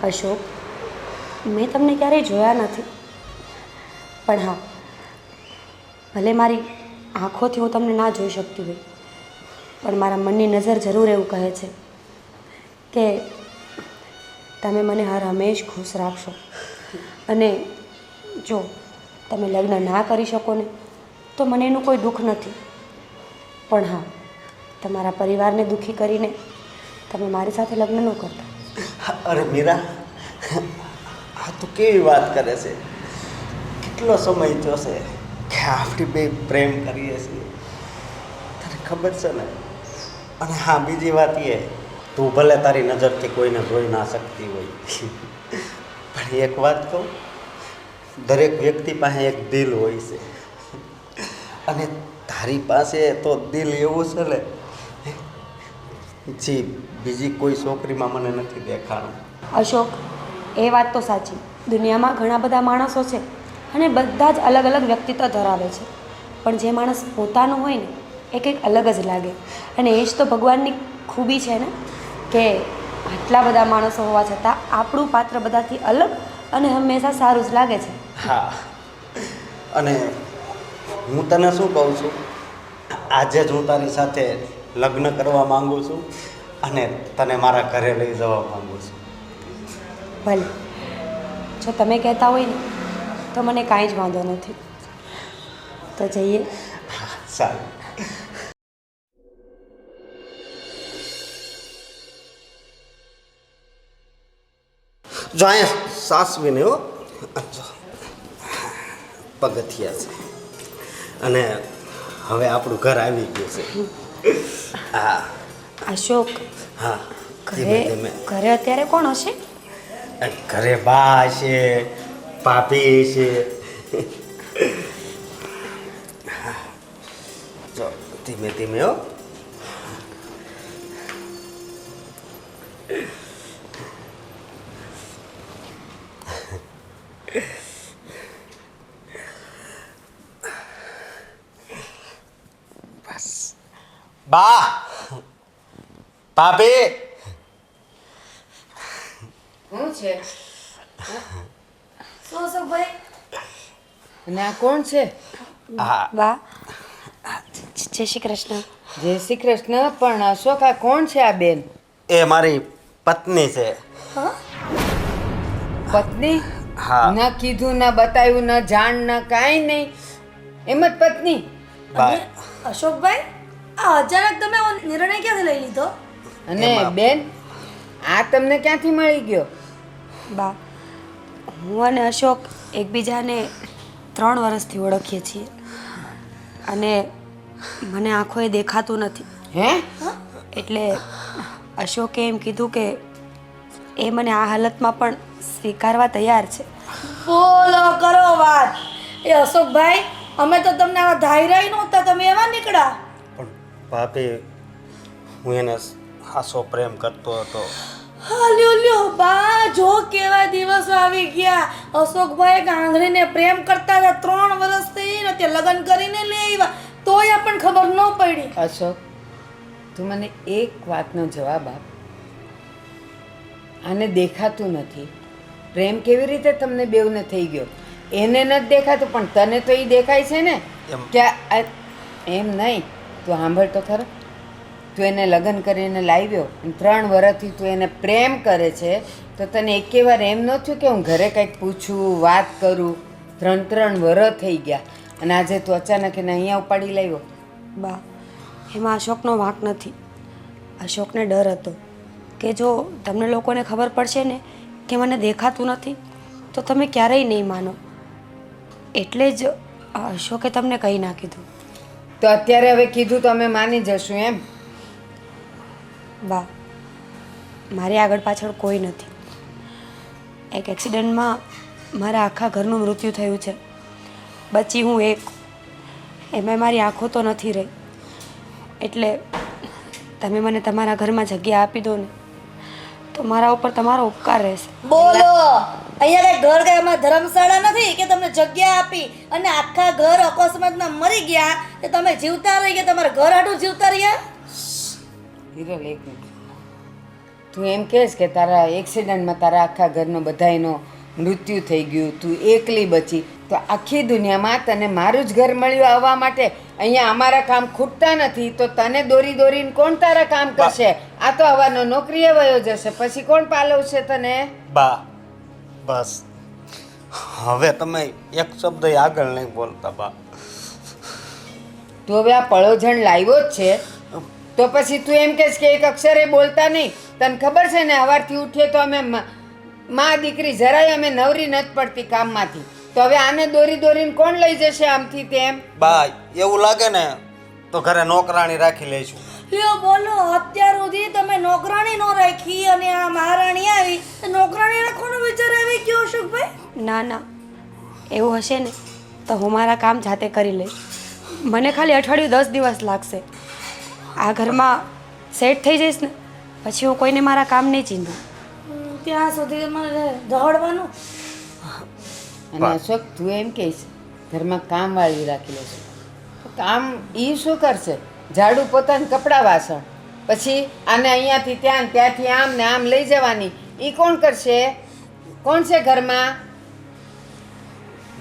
અશોક, મેં તમને ક્યારેય જોયા નથી, પણ હા, ભલે મારી આંખોથી હું તમને ના જોઈ શકતી હોય, પણ મારા મનની નજર જરૂર એવું કહે છે કે તમે મને હર હંમેશ ખુશ રાખશો. અને જો તમે લગ્ન ના કરી શકો ને તો મને એનું કોઈ દુઃખ નથી, પણ હા, તમારા પરિવારને દુઃખી કરીને તમે મારી સાથે લગ્ન ન કરતા. અરે મીરા, આ તો કેવી વાત કરે છે. કેટલો સમય થયો છે કે આપણે બે પ્રેમ કરીએ છીએ, તને ખબર છે ને. અને હા, બીજી વાત એ, તું ભલે તારી નજરથી કોઈને જોઈ ના શકતી હોય, પણ એક વાત કહું, દરેક વ્યક્તિ પાસે એક દિલ હોય છે, અને તારી પાસે તો દિલ એવું છે ને જી બીજી કોઈ છોકરીમાં મને નથી દેખાણું. અશોક, એ વાત તો સાચી, દુનિયામાં ઘણા બધા માણસો છે અને બધા જ અલગ અલગ વ્યક્તિત્વ ધરાવે છે, પણ જે માણસ પોતાનું હોય ને એ કંઈક અલગ જ લાગે. અને એ જ તો ભગવાનની ખૂબી છે ને, કે આટલા બધા માણસો હોવા છતાં આપણું પાત્ર બધાથી અલગ અને હંમેશા સારું જ લાગે છે. હા, અને હું તને શું કહું છું, આજે જ હું તારી સાથે લગ્ન કરવા માગું છું અને તને મારા ઘરે લઈ જવા માગું છું. ભલે, જો તમે કહેતા હોય ને તો મને કાંઈ જ વાંધો નથી. તો જઈએ. હા, સારું. જો અહીંયા સાસવીને હો, જો પગથિયા છે, અને હવે આપણું ઘર આવી ગયું છે. હા અશોક, હા, ઘરે ઘરે અત્યારે કોણ હશે? ઘરે બા છે, ભાભી છે. જો ધીમે ધીમે હો. બસ બા, ભાભી. શું છે? શું અશોકભાઈ? અને આ કોણ છે? હા, વાહ, જય શ્રી કૃષ્ણ. જય શ્રી કૃષ્ણ. પણ અશોક, આ કોણ છે આ બેન? એ મારી પત્ની છે. પત્ની? હા. ના કીધું, ના બતાવ્યું, ના જાણ, ના કાંઈ નહીં, એમ જ પત્ની? બા, અશોકભાઈ, આ અચાનક તમે આવો નિર્ણય ક્યાંથી લઈ લીધો? અને એમાં- બેન, આ તમને ક્યાંથી મળી ગયો? બા, હું અને અશોક એકબીજાને 3 વર્ષથી ઓળખીએ છીએ, અને મને આંખોએ દેખાતું નથી, હે? એટલે અશોકે એમ કીધું કે એ મને આ હાલતમાં પણ સ્વીકારવા તૈયાર છે. બોલો કરો વાત. એ અશોકભાઈ, અમે તો તમને આવા ધાર્યા નહોતા, તમે એવા નીકળ્યા. પણ ભાભી, હું એને હાસો પ્રેમ કરતો હતો. હા, લ્યો લ્યો બા, જો કેવા દિવસો આવી ગયા. અશોકભાઈ ગાંધણીને પ્રેમ કરતા હતા 3 વર્ષથી, ને તે લગ્ન કરીને લઈ આવ્યા, તોય આપણને ખબર ન પડી. અશોક, તું મને એક વાતનો જવાબ આપ. આને દેખાતું નથી, પ્રેમ કેવી રીતે તમને બેવને થઈ ગયો? એને નથી દેખાતું, પણ તને તો એ દેખાય છે ને. એમ. કે એમ નહીં, તું સાંભળ તો ખરો. તું એને લગ્ન કરીને લાવ્યો, 3 વર્ષથી તું એને પ્રેમ કરે છે, તો તને એકે વાર એમ ન થયું કે હું ઘરે કંઈક પૂછું, વાત કરું? 3 વર્ષ થઈ ગયા, અને આજે તું અચાનક એને અહીંયા ઉપાડી લાવ્યો. બા, એમાં અશોકનો વાંક નથી. અશોકને ડર હતો કે જો તમને લોકોને ખબર પડશે ને કે મને દેખાતું નથી તો તમે ક્યારેય નહીં માનો, એટલે જ અશોકે તમને કહી ના કીધું. તો અત્યારે હવે કીધું તો અમે માની જશું એમ? બા, મારી આગળ પાછળ કોઈ નથી. એક એક્સિડન્ટમાં મારા આખા ઘરનું મૃત્યુ થયું છે, બચી હું એક. એમાં મારી આંખો તો નથી રહી, એટલે તમે મને તમારા ઘરમાં જગ્યા આપી દો ને તો મારા ઉપર તમારો ઉપકાર રહેશે. બોલો, અહીંયા કઈ ઘર કઈ અમારા ધર્મશાળા નથી કે તમને જગ્યા આપી અને આખા ઘર અકસ્માતમાં મરી ગયા કે તમે જીવતા રહી ગયા, તમારા ઘર હાટું જીવતા રહ્યા. હિરલ, એક મિનિટ. તું એમ કહેશ કે તારા એક્સિડન્ટમાં તારા આખા ઘરનો બધાયનો મૃત્યુ થઈ ગયું, તું એકલી બચી, તો આખી દુનિયામાં તને મારું જ ઘર મળ્યું આવવા માટે. અહીંયા અમારા કામ ખૂટતા નથી તો તને દોરી દોરીને કોણ તારા કામ કરશે? આ તો હવાનો નોકરીએ વયો જશે, પછી કોણ પાલવશે તને? બા બસ હવે તમે એક શબ્દ આગળ નહીં બોલતા બા. તું હવે આ પળોજણ લાવ્યો જ છે તો પછી તું એમ કહેશ કે એક અક્ષરે બોલતા નહીં? તને ખબર છે ને સવારથી ઉઠીએ તો અમે માં દીકરી જરાય અમે નવરી નથી પડતી કામમાંથી, તો હવે આને દોરી દોરીને કોણ લઈ જશે આમથી તેમ? બા એવું લાગે ને તો ઘરે નોકરાણી રાખી લઈશું. લ્યો બોલો, અત્યાર સુધી તમે નોકરાણી નો રાખી અને આ મહારાણી આવી તો નોકરાણી રાખવાનો વિચાર આવી ગયો અશોકભાઈ? ના ના, એવું હશે ને તો હું મારા કામ જાતે કરી લઈશ. મને ખાલી અઠવાડિયું 10 દિવસ લાગશે. આ ઘરમાં સેટ થઈ જઈશ ને પછી હું કોઈને મારા કામ નહીં ચીંધું. ત્યાં સુધી મને દોડવાનું. અને અશોક તું એમ કહીશ ઘરમાં કામવાળી રાખી લેશું, તો કામ એ શું કરશે? ઝાડુ પોતાને કપડાં વાસણ, પછી આને અહીંયાથી ત્યાં ત્યાંથી આમ ને આમ લઈ જવાની, એ કોણ કરશે? કોણ છે ઘરમાં?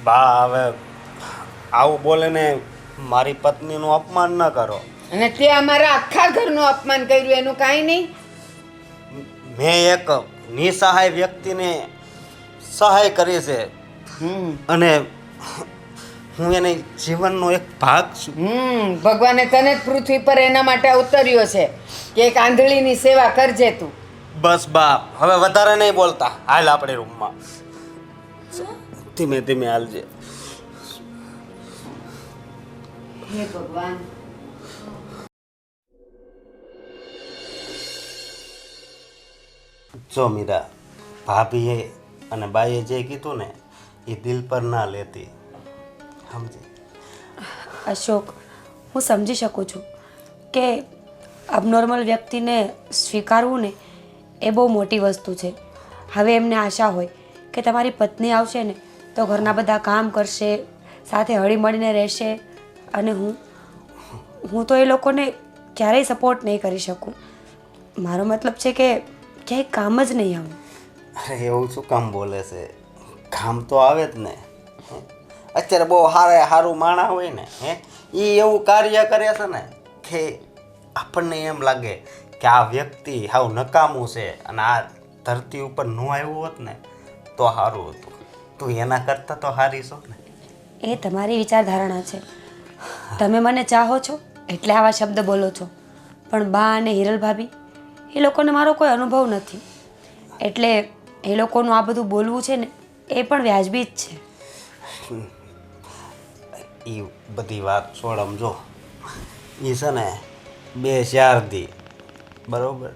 બા હવે આવું બોલે ને મારી પત્નીનું અપમાન ન કરો. અને તે અમારા આખા ઘરનું અપમાન કર્યું એનું કાંઈ નહીં? મેં એક નિસહાય વ્યક્તિને સહાય કરી છે અને હું એને જીવનનો એક ભાગ છું. ભગવાને તને જ પૃથ્વી પર એના માટે ઉતર્યો છે કે એક આંધળીની સેવા કરજે તું. બસ બા હવે વધારે નહીં બોલતા, હાલ આપણે રૂમમાં. ધીમે ધીમે હાલજે. હે ભગવાન. જો મીરા, ભાભીએ અને બાઈએ જે કીધું ને એ દિલ પર ના લેતી, સમજી? અશોક, હું સમજી શકું છું કે અબનોર્મલ વ્યક્તિને સ્વીકારવું ને એ બહુ મોટી વસ્તુ છે. હવે એમને આશા હોય કે તમારી પત્ની આવશે ને તો ઘરના બધા કામ કરશે, સાથે હળીમળીને રહેશે, અને હું તો એ લોકોને ક્યારેય સપોર્ટ નહીં કરી શકું. મારો મતલબ છે કે ક્યાંય કામ જ નહીં આવું. અરે એવું શું કામ બોલે છે? કામ તો આવે જ ને. અત્યારે બહુ સારું માણા હોય ને એ એવું કાર્ય કરે છે ને કે આપણને એમ લાગે કે આ વ્યક્તિ હાવ નકામું છે અને આ ધરતી ઉપર ન આવ્યું હોત ને તો સારું હતું. તું એના કરતાં તો સારી છો ને. એ તમારી વિચારધારણા છે. તમે મને ચાહો છો એટલે આવા શબ્દ બોલો છો, પણ બા અને હિરલ ભાભી એ લોકોને મારો કોઈ અનુભવ નથી, એટલે એ લોકોનું આ બધું બોલવું છે ને એ પણ વ્યાજબી જ છે. એ બધી વાત છોડમ. જો એ છે ને 2-4 દી બરાબર,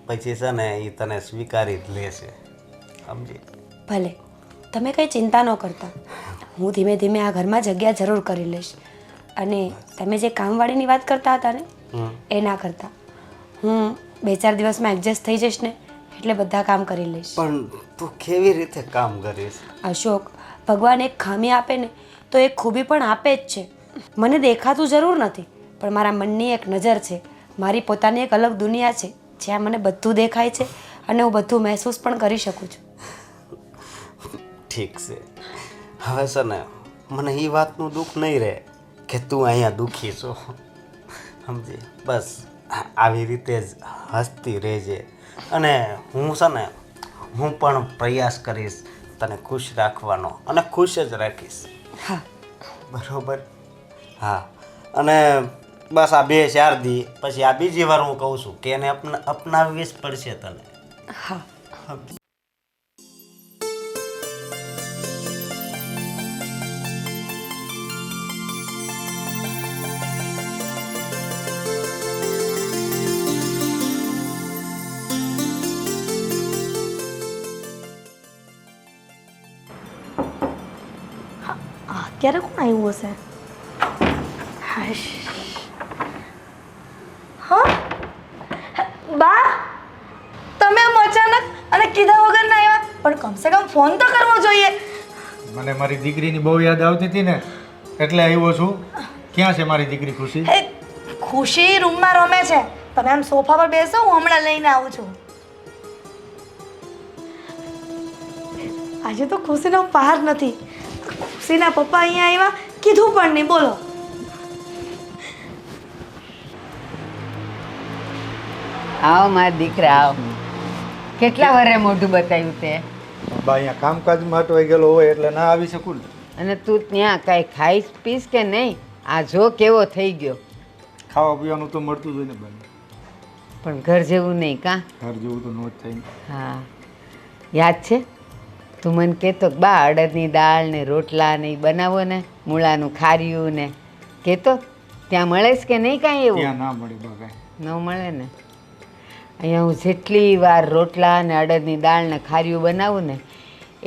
પછી છે ને એ તને સ્વીકારી જ લેશે, સમજી? ભલે, તમે કંઈ ચિંતા ન કરતા, હું ધીમે ધીમે આ ઘરમાં જગ્યા જરૂર કરી લઈશ. અને તમે જે કામવાળીની વાત કરતા હતા ને એ ના કરતા, હું 2-4 દિવસમાં એડજસ્ટ થઈ જઈશ ને એટલે બધા કામ કરી લઈશ. પણ તું કેવી રીતે કામ કરીશ? અશોક, ભગવાન એક ખામી આપે ને તો એક ખૂબી પણ આપે જ છે. મને દેખાતું જરૂર નથી, પણ મારા મનની એક નજર છે, મારી પોતાની એક અલગ દુનિયા છે જ્યાં મને બધું દેખાય છે અને હું બધું મહેસૂસ પણ કરી શકું છું. ઠીક છે, હવે છે ને મને એ વાતનું દુઃખ નહીં રહે કે તું અહીંયા દુઃખી છો, સમજી? બસ આવી રીતે જ હસતી રહેજે અને હું છે ને હું પણ પ્રયાસ કરીશ તને ખુશ રાખવાનો અને ખુશ જ રાખીશ. હા બરોબર? હા, અને બસ આ 2-4 દી પછી આ બીજી વાર હું કહું છું કે એને અપનાવવી જ પડશે તને. હા. ક્યારે કોણ આવ્યું હશે? હાશ. હા બા, તમે આમ અચાનક અને કીધા વગર ના આવ્યા, પણ કમસે કમ ફોન તો કરવો જોઈએ. મને મારી દીકરીની બહુ યાદ આવતી હતી ને એટલે આવ્યો છું. ક્યાં છે મારી દીકરી ખુશી? ખુશી રૂમમાં રમે છે, તમે આમ સોફા પર બેસો, હું હમણાં લઈને આવું છું. આજે તો ખુશીનો પાર નથી. ખુશીના પપ્પા અહીંયા આવ્યા, કીધું પણ નહીં. બોલો. આવો મારા દીકરા આવો. કેટલા વરે મોઢું બતાવ્યું તે? બા અહીંયા કામકાજમાં અટવાઈ ગયેલો હોય એટલે ના આવી શકું ને. અને તું ત્યાં કાંઈ ખાઈશ પીશ કે નહીં? આ જો કેવો થઈ ગયો. ખાવા પીવાનું તો મળતું જ હોય ને બને. પણ ઘર જેવું નહીં કાં? ઘર જેવું તો નો જ થાય ને. હા, યાદ છે તું મને કહેતો કે બા અડદની દાળ ને રોટલા ને એ બનાવો ને, મૂળાનું ખાર્યું ને, કહેતો ત્યાં મળે છે કે નહીં કાંઈ એવું? ત્યાં ના મળે બા કાંઈ. ન મળે ને. અહીંયા હું જેટલી વાર રોટલા ને અડદની દાળ ને ખાર્યું બનાવું ને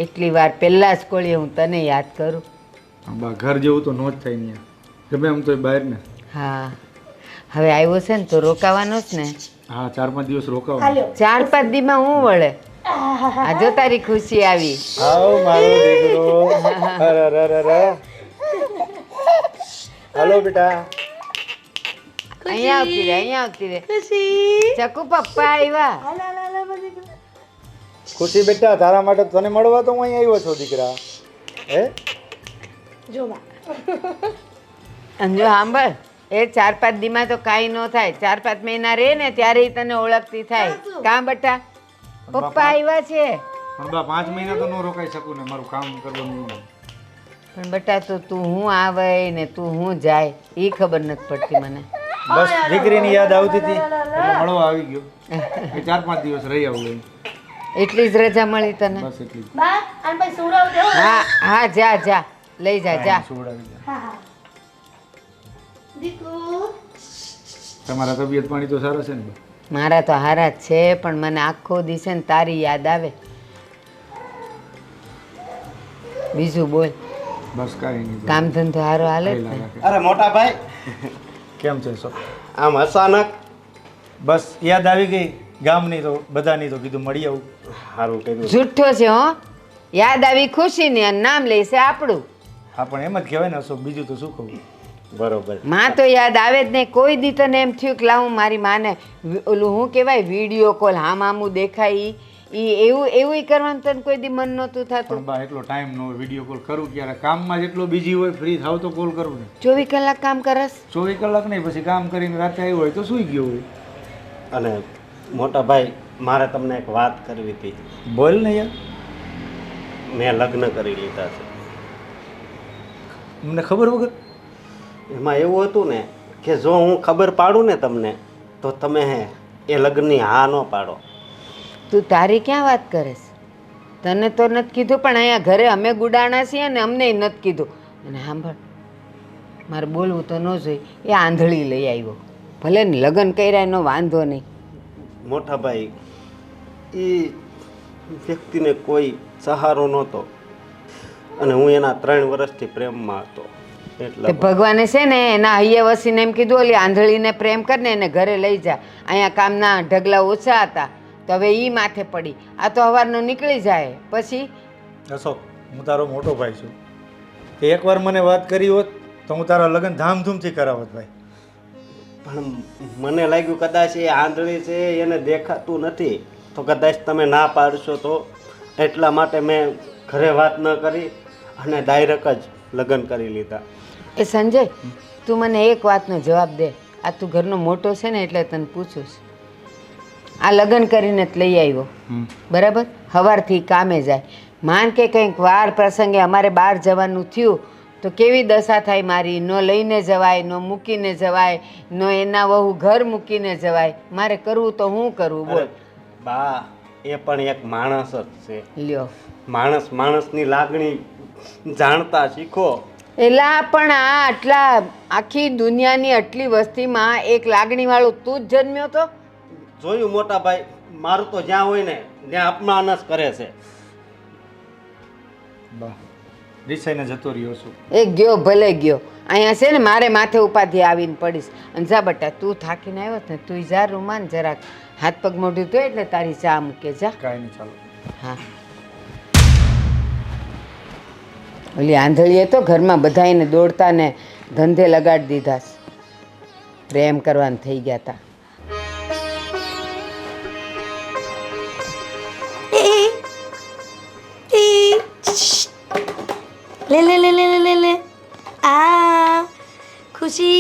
એટલી વાર પહેલાં જ કોળીએ હું તને યાદ કરું. બા ઘર જેવું તો નો જ થાય ને. ગમે એમ તો બહાર ને. હા, હવે આવ્યો છે ને તો રોકાવાનો જ ને. હા 4-5 દિવસ રોકાવ. હાલ્યો. 4-5 દીમાં હું વળે. આ જો તારી ખુશી આવી. આવ મારો દીકરો. અરે અરે અરે. હાલો બેટા. અહીંયા આવતી રે, અહીંયા આવતી રે. ખુશી. ચકુ પપ્પા આવ્યા. હાલ, હાલ, હાલ, હાલ, દીકરા. ખુશી બેટા તારા માટે તને મળવા તો હું અહીં આવ્યો છું દીકરા. હે જો બા. અને જો સાંભળ, એ 4-5 દીમાં તો કાંઈ ન થાય. 4-5 મહિના રહે ને ત્યારે ઈ તને ઓળખતી થાય. કાં બટા? પપ્પા આવ્યા છે. પણ બા 5 મહિના તો નો રોકાઈ શકું ને, મારું કામ કરવાનું. પણ બટા તો તું હું આવે ને તું હું જાય એ ખબર નથી પડતી મને. બસ દીકરીની યાદ આવતી હતી એટલે મળવા આવી ગયો. એ 4-5 દિવસ રહી આવું. એટલી જ રજા મળી તને? બસ એટલી જ. બા આને પછી સુવડાવ દેવો. હા હા, જા જા, લઈ જા જા. સુવડાવી દે. હા હા. દીકુ. તમારા તબિયત પાણી તો સારા છે ને બા? મારા તો હારા જ છે, પણ મને આખો દિવસે ને તારી યાદ આવે. બીજું બોલ. બસ કાંઈ નહીં. કામ ધંધો હારો હાલે જ ને? અરે મોટા ભાઈ, કેમ છે સો? આમ અચાનક. બસ યાદ આવી ગઈ ગામની તો બધાની, તો કીધું મળી આવું. સારું કર્યું. જુઠ્ઠો છે હો. યાદ આવી ખુશીની અને નામ લેશે આપણું. હા પણ એમ જ કહેવાય ને અશોક, બીજું તો શું કહું. બરોબર. માં તો યાદ આવે જ નહીં. કોઈ દી તને એમ થયું કે લાવું મારી માને ઓલું શું કહેવાય વિડીયો કોલ હામ હામું દેખાય એવું એવું કરવાનું તને કોઈ દી મન નહોતું પણ થતું? બા એટલો ટાઈમ ન હોય વિડીયો કોલ કરું ક્યારે, કામમાં જેટલો બીજી હોય ફ્રી થાવ તો કોલ કરું ને. 24 કલાક કામ કરસ? 24 કલાક નહીં, પછી કામ કરીને રાતે આવ્યો હોય તો સૂઈ ગયો હોય. અને મોટા ભાઈ, મારે તમને એક વાત કરવી હતી. બોલ ને યાર. મેં લગ્ન કરી લીધા છે. મને ખબર વગર? એમાં એવું હતું ને કે જો હું ખબર પાડું ને તમને તો તમે એ લગ્નની હા ન પાડો. તું તારી ક્યાં વાત કરેસ? તને તો નથી કીધું, પણ અહીંયા ઘરે અમે ગુડાણા છીએ ને અમને નથી કીધું. અને સાંભળ, મારે બોલવું તો ન જોઈ. એ આંધળી લઈ આવ્યો. ભલે ને લગ્ન કર્યા એનો વાંધો નહીં. મોટા ભાઈ, એ વ્યક્તિને કોઈ સહારો નહોતો અને હું એના 3 વર્ષથી પ્રેમમાં હતો. તે એટલે ભગવાને છે ને એના હૈયે વસીને એમ કીધું ઓલી આંધળીને પ્રેમ કરીને એને ઘરે લઈ જા. અહીંયા કામના ઢગલા ઓછા હતા તો હવે ઈ માથે પડી. આ તો સવારનો નીકળી જાય પછી. અશોક, હું તારો મોટો ભાઈ છું. તે એકવાર મને વાત કરી હોત તો હું તારા લગ્ન ધામધૂમથી કરાવત ભાઈ. પણ મને લાગ્યું કદાચ એ આંધળી છે, એને દેખાતું નથી, તો કદાચ તમે ના પાડશો તો એટલા માટે મેં ઘરે વાત ન કરી અને ડાયરેક્ટ જ લગ્ન કરી લીધા. એ સંજય, તું મને એક વાતનો જવાબ દે. આ તું ઘરનો મોટો છે ને એટલે તને પૂછું છું. આ લગ્ન કરીને જ લઈ આવ્યો બરાબર, સવારથી કામે જાય. માન કે કંઈક વાર પ્રસંગે અમારે બહાર જવાનું થયું તો કેવી દશા થાય મારી. ન લઈને જવાય, ન મૂકીને જવાય, ન એના વહુ ઘર મૂકીને જવાય. મારે કરવું તો હું કરવું બોલ. અરે બા, એ પણ એક માણસ જ છે. લ્યો માણસની લાગણી જાણતા શીખો. એલા પણ આ આટલા આખી દુનિયાની આટલી વસ્તીમાં એક લાગણીવાળું તું જ જન્મ્યો તો? જોયું મોટા ભાઈ, મારું તો જ્યાં હોય ને ત્યાં અપમાન જ કરે છે. બા રિસાઈને જતો રહ્યો છું. એ ગયો ભલે ગયો. અહીંયા છે ને મારે માથે ઉપાધિ આવીને પડીશ. અને જા બટા, તું થાકીને આવ્યો ને તું જા રૂમાન જરાક હાથ પગ મોઢું ધોય એટલે તારી ચા મૂકે જા. કાંઈ નહીં, ચાલો. હા, ઓલી આંધળીએ તો ઘરમાં બધાને દોડતા ને ધંધે લગાડી દીધા. પ્રેમ કરવાનું થઈ ગયા હતા. ઈ ले ले ले ले ले ले ले आ खुशी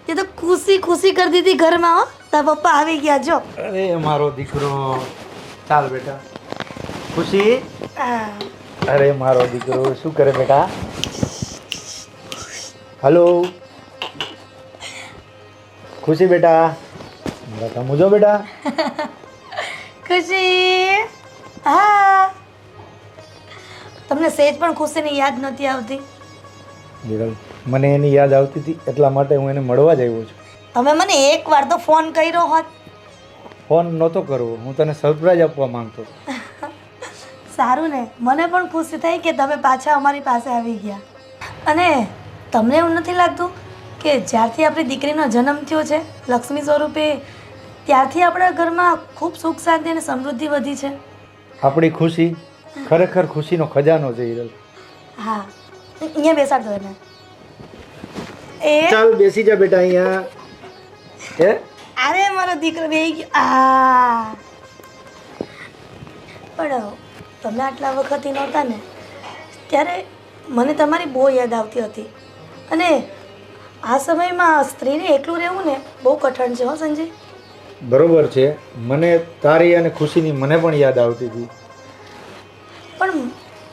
ये तो खुशी खुशी कर दी थी घर में हो તારા પપ્પા આવી ગયા જો અરે મારો દીકરો ચાલ બેટા ખુશી આ અરે મારો દીકરો શું કરે બેટા હલો ખુશી બેટા બેટા મુજો બેટા ખુશી હા તમને સેજ પણ ખુશીની યાદ નથી આવતી દીકરો મને એની યાદ આવતી હતી એટલા માટે હું એને મળવા જ આવ્યો છું તમે મને એકવાર તો ફોન કર્યો હોત ફોન નહોતો કરવો હું તને સરપ્રાઈઝ આપવા માંગતો હતો. સારું ને મને પણ ખુશી થઈ કે તમે પાછા અમારી પાસે આવી ગયા અને તમને એવું નથી લાગતું કે જ્યારથી આપણી દીકરીનો જન્મ થયો છે લક્ષ્મી સ્વરૂપે ત્યારથી આપણા ઘરમાં ખૂબ સુખ શાંતિ અને સમૃદ્ધિ વધી છે આપણી ખુશી ખરેખર ખુશીનો ખજાનો છે હિરલ. હા અહીંયા બેસાડતો એને એ ચાલ બેસી જા બેટા અહીંયા એ અરે મારો દીકરો બેહી ગયો આ પણ તમે આટલા વખતથી નહોતા ને ત્યારે મને તમારી બહુ યાદ આવતી હતી અને આ સમયમાં સ્ત્રીને એકલું રહેવું ને બહુ કઠણ છે હો સંજય બરોબર છે મને તારી અને ખુશીની મને પણ યાદ આવતી હતી પણ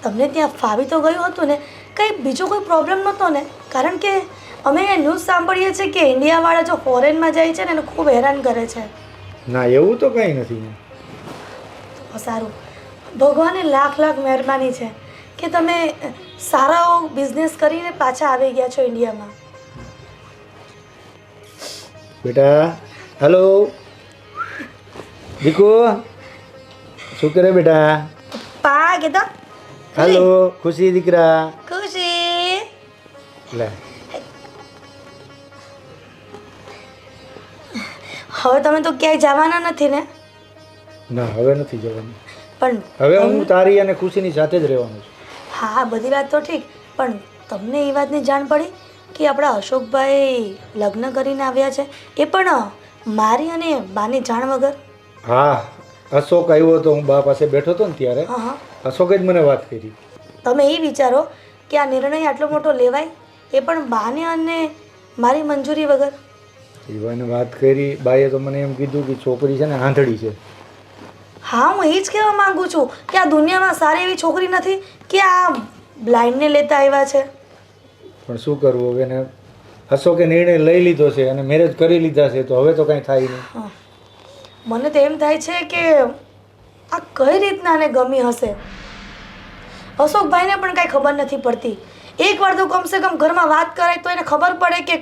તમને ત્યાં ફાવી તો ગયું હતું ને કંઈ બીજો કોઈ પ્રોબ્લેમ નહોતો ને કારણ કે અમે ન્યૂઝ સાંભળીએ છીએ કે ઇન્ડિયાવાળા જો ફોરેનમાં જાય છે ને એને ખૂબ હેરાન કરે છે ના એવું તો કંઈ નથી તો સારું ભગવાને લાખ લાખ મહેરબાની છે કે તમે સારા બિઝનેસ કરીને પાછા આવી ગયા છો ઇન્ડિયામાં બેટા હેલો દીકુ શું કરે બેટા પા કીધો હેલો ખુશી દીકરા ખુશી લે હવે તમે તો ક્યાંય જવાના નથી ને ના હવે નથી જવાનું પણ હવે હું તારી અને ખુશીની સાથે જ રહેવાનું છું હા બધી વાત તો ઠીક પણ તમને એ વાતની જાણ પડી કે આપણા અશોકભાઈ લગ્ન કરીને આવ્યા છે એ પણ મારી અને બાની જાણ વગર હા અશોક આવ્યો તો હું બા પાસે બેઠો હતો ને ત્યારે હા હા અશોકે જ મને વાત કરી તમે એ વિચારો કે આ નિર્ણય આટલો મોટો લેવાય એ પણ બાને અને મારી મંજૂરી વગર એવાને વાત કરી બાએ તો મને એમ કીધું કે છોકરી છે ને આંધળી છે હા હું એ જ કહેવા માંગુ છું કે આ દુનિયામાં સારી એવી છોકરી નથી કે આ બ્લાઇન્ડને લેતા આવ્યા છે પણ શું કરવું હવે એને અશોકે નિર્ણય લઈ લીધો છે અને મેરેજ કરી લીધા છે તો હવે તો કાંઈ થાય નહીં હા. મને તો એમ થાય છે કે આ કઈ રીતના આને ગમી હશે અશોકભાઈને પણ કાંઈ ખબર નથી પડતી એકવાર તો કમસે કમ ઘરમાં વાત કરાય તો એને ખબર પડે કે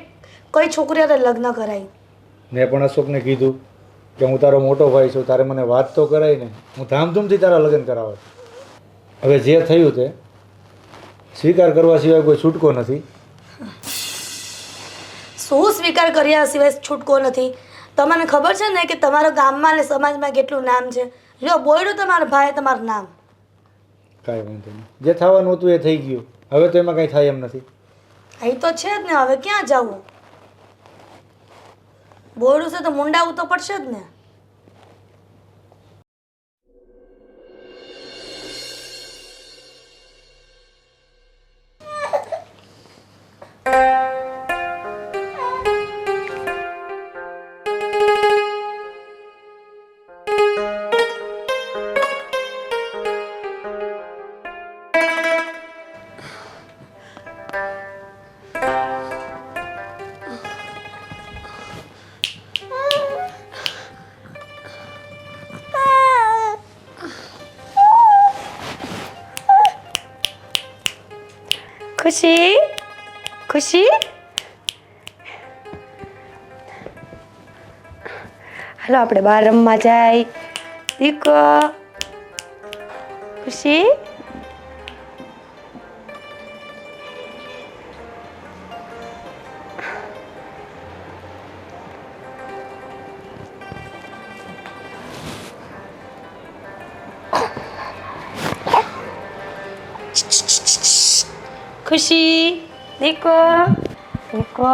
કઈ છોકરી હારે લગ્ન કરાય મેં પણ અશોકને કીધું કે હું તારો મોટો ભાઈ છું તારે મને વાત તો કરાય ને હું ધામધૂમથી તારા લગ્ન કરાવત હવે જે થયું તે સ્વીકાર કરવા સિવાય કોઈ છૂટકો નથી શું સ્વીકાર કર્યા સિવાય છૂટકો નથી તમને ખબર છે ને કે તમારા ગામમાં અને સમાજમાં કેટલું નામ છે લ્યો બોયડું તમારા ભાઈ તમારું નામ કાંઈ વાંધો નહીં જે થવાનું હતું એ થઈ ગયું હવે તો એમાં કાંઈ થાય એમ નથી અહીં તો છે જ ને હવે ક્યાં જવું બોયડું છે તો મુંડાવું તો પડશે જ ને ખુશી ખુશી હાલો આપણે બહાર રમવા જાય દીકો ખુશી ખુશી દીકો દીકો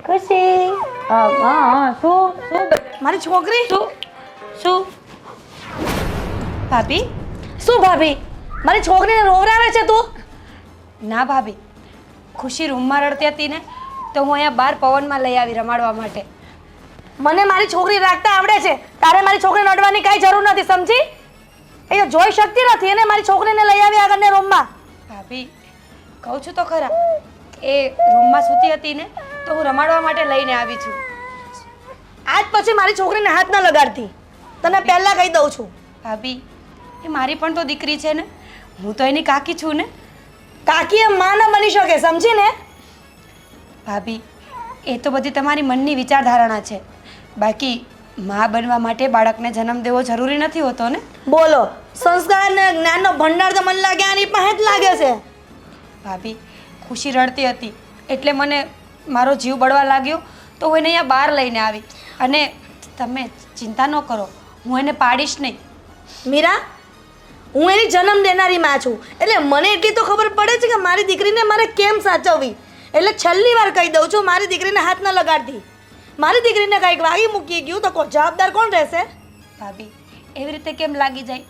ખુશી હા હા શું મારી છોકરી શું ભાભી શું ભાભી મારી છોકરીને રોવરાવે છે તું ના ભાભી, ખુશી રૂમમાં રડતી હતી ને તો હું અહીંયા બહાર પવનમાં લઈ આવી રમાડવા માટે. મને મારી છોકરી રાખતા આવડે છે, તારે મારી છોકરીને અડવાની કાંઈ જરૂર નથી, સમજી? એ તો જોઈ શકતી નથી એને મારી છોકરીને લઈ આવી આગળને રૂમમાં. ભાભી, કહું છું તો ખરા, એ રૂમમાં સૂતી હતી ને તો હું રમાડવા માટે લઈને આવી છું. આજ પછી મારી છોકરીને હાથ ન લગાડતી, તને પહેલા કહી દઉં છું. ભાભી, એ મારી પણ તો દીકરી છે ને, હું તો એની કાકી છું ને. કાકી એમ માં ન બની શકે, સમજી ને? ભાભી, એ તો બધી તમારી મનની વિચારધારણા છે. બાકી મા બનવા માટે બાળકને જન્મ દેવો જરૂરી નથી હોતો ને. બોલો, સંસ્કાર અને જ્ઞાનનો ભંડાર તો મને લાગે આની પાસે જ લાગે છે. ભાભી, ખુશી રડતી હતી એટલે મને મારો જીવ બળવા લાગ્યો તો હું એને અહીંયા બહાર લઈને આવી. અને તમે ચિંતા ન કરો, હું એને પાડીશ નહીં. મીરા, હું એની જન્મ દેનારી માં છું, એટલે મને એટલી તો ખબર પડે છે કે મારી દીકરીને મારે કેમ સાચવવી. એટલે છેલ્લી વાર કહી દઉં છું, મારી દીકરીને હાથ ન લગાડતી. મારી દીકરીને કાંઈક વાગી મૂકી ગયું તો જવાબદાર કોણ રહેશે? ભાભી, એવી રીતે કેમ લાગી જાય?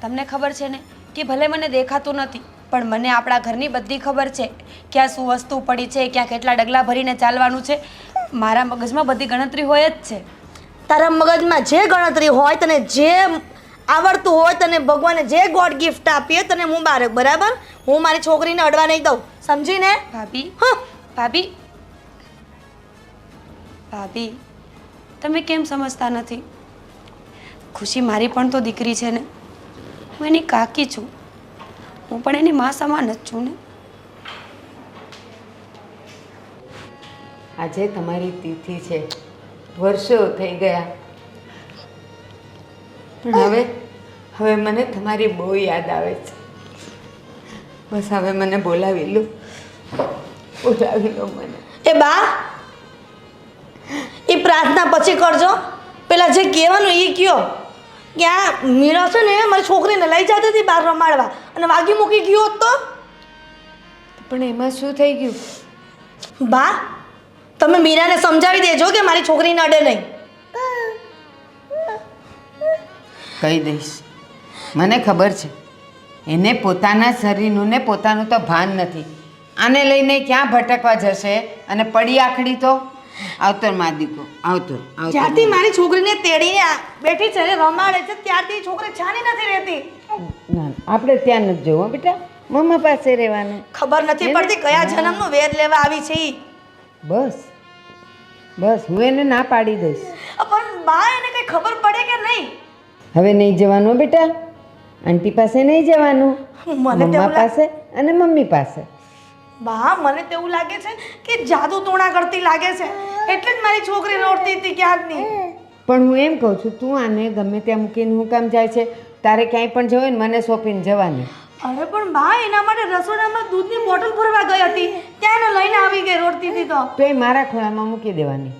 તમને ખબર છે ને કે ભલે મને દેખાતું નથી પણ મને આપણા ઘરની બધી ખબર છે. ક્યાં શું વસ્તુ પડી છે, ક્યાં કેટલા ડગલા ભરીને ચાલવાનું છે. મારા મગજમાં બધી ગણતરી હોય જ છે. તારા મગજમાં જે ગણતરી હોય, તને જે આવડતું હોય, તને ભગવાને જે ગોડ ગિફ્ટ આપીએ તને મુબારક, બરાબર? હું મારી છોકરીને અડવા નહીં દઉં, સમજીને? ભાભી, હા. ભાભી, ભાભી, તમે કેમ સમજતા નથી? ખુશી મારી પણ તો દીકરી છે ને, હું એની કાકી છું, હું પણ એની મા સમાન જ છું ને. આજે તમારી તિથિ છે, વર્ષો થઈ ગયા, પણ હવે મને તમારી બહુ યાદ આવે છે. બસ હવે મને બોલાવી લો મને. એ બા, એ પ્રાર્થના પછી કરજો, પેલા જે કહેવાનું એ કયો કે આ મીરા છે ને મારી છોકરીને લઈ જતી હતી બહાર રમાડવા અને વાગી મૂકી ગયો હોત તો? પણ એમાં શું થઈ ગયું? બા, તમે મીરાને સમજાવી દેજો કે મારી છોકરીને અડે નહીં. કહી દઈશ, મને ખબર છે એને પોતાના શરીરનું ને પોતાનું તો ભાન નથી. આને લઈને ક્યાં ભટકવા જશે અને પડી આખડી તો આવતર માદીકો આવતર. જ્યારથી મારી છોકરીને તેડીને બેઠી છે ને રમાડે છે ત્યારથી છોકરી છાની નથી રહેતી. ના, આપણે ત્યાં નથી જવું બેટા, મમ્મા પાસે રહેવાનું. ખબર નથી પડતી કયા જન્મનું વેદ લેવા આવી છે ઈ. બસ બસ, હું એને ના પાડી દઈશ. પણ બા, એને કઈ ખબર પડે કે નહીં? હવે નહીં જવાનું બેટા, આંટી પાસે નહીં જવાનું, મને મમ્મા પાસે અને મમ્મી પાસે. બા, મને તો એવું લાગે છે કે જાદુ ટોણા કરતી લાગે છે, એટલે જ મારી છોકરી રોડતી હતી ક્યારની. પણ હું એમ કહું છું, તું આને ગમે ત્યાં મૂકીને હું કામ જાય છે? તારે ક્યાંય પણ જવું ને મને સોંપીને જવાની. અરે પણ બા, એના માટે રસોડામાં દૂધની બોટલ ભરવા ગઈ હતી, ત્યાં એને લઈને આવી ગઈ રોડતી હતી તો એ મારા ખોળામાં મૂકી દેવાની.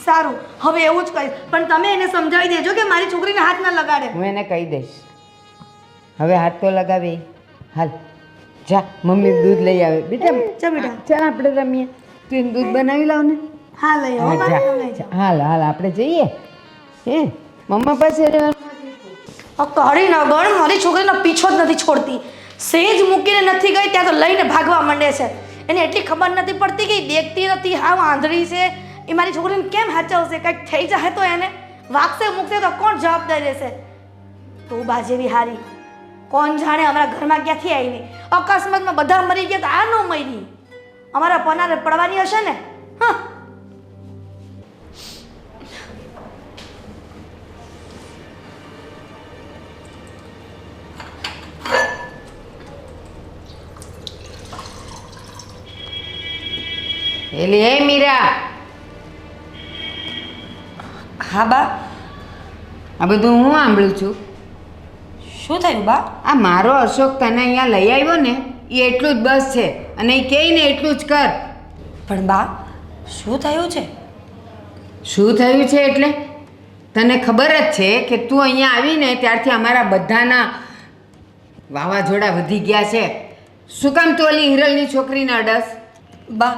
સારું, હવે એવું જ કહીશ, પણ તમે એને સમજાવી દેજો કે મારી છોકરીને હાથ ન લગાડે. હું એને કહી દઈશ. હવે હાથ તો લગાવી. હાલ જા, મમ્મી દૂધ લઈ આવે. બેટા જા બેટા. ચાલ આપણે રમીએ. તું એને દૂધ બનાવી લાવ ને. હા, લઈ આવો. હા, જા. લઈ જાઓ. હાલ હાલ આપણે જઈએ. હે મમ્મા પાસે રહેવાનું. આ કાળી ના ગણ મારી છોકરીનો પીછો જ નથી છોડતી. સેજ મૂકીને નથી ગઈ ત્યાં તો લઈને ભાગવા માંડે છે. એને એટલી ખબર નથી પડતી કે દેખતી નથી, હાવ આંધળી છે. એ મારી છોકરીને કેમ હાચવશે? કંઈક થઈ જાય તો એને વાગશે મૂકશે તો કોણ જવાબદાર રહેશે? તું બાજેવી હારી, કોણ જાણે અમારા ઘરમાં ક્યાંથી આવી? અકસ્માતમાં બધા મરી ગયા તો આ ન મરી, અમારા પનારે પડવાની હશે ને. હા, એલી હે મીરા, હા બા, આ બધું હું સાંભળું છું. શું થયું બા? આ મારો અશોક તને અહીંયા લઈ આવ્યો ને એ એટલું જ બસ છે, અને એ કહે ને એટલું જ કર. પણ બા, શું થયું છે? શું થયું છે એટલે તને ખબર જ છે કે તું અહીંયા આવીને ત્યારથી અમારા બધાના વાવાઝોડા વધી ગયા છે. શું કામ તું ઓલી હિરલની છોકરીને અડસ? બા,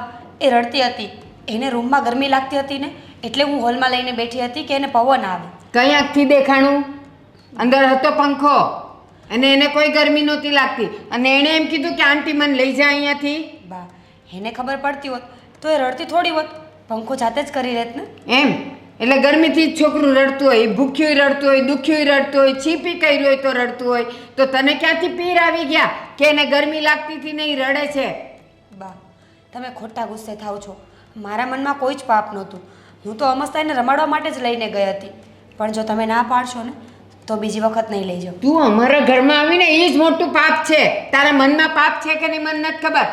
એ રડતી હતી, એને રૂમમાં ગરમી લાગતી હતી ને એટલે હું હોલમાં લઈને બેઠી હતી કે એને પવન આવે. કઈ આંખથી દેખાણું? અંદર હતો પંખો અને એને કોઈ ગરમી નહોતી લાગતી અને એણે એમ કીધું કે આંટી મને લઈ જાય અહીંયાથી. બા એને ખબર પડતી હોત તો એ રડતી થોડી હોત, પંખો જાતે જ કરી લેત ને. એમ એટલે ગરમીથી જ છોકરું રડતું હોય, ભૂખ્યું રડતું હોય, દુખ્યું રડતું હોય, છીપી કર્યું હોય તો રડતું હોય, તો તને ક્યાંથી પીર આવી ગયા કે એને ગરમી લાગતી હતી ને એ રડે છે? બા તમે ખોટા ગુસ્સે થાવ છો. મારા મનમાં કોઈ જ પાપ નહોતું. હું તો અમસ્તાઈને રમાડવા માટે જ લઈને ગઈ હતી, પણ જો તમે ના પાડશો ને તો બીજી વખત નહીં લઈ જાઉં. તું અમારા ઘરમાં આવીને એ જ મોટું પાપ છે. તારા મનમાં પાપ છે કે નહીં મને નથી ખબર.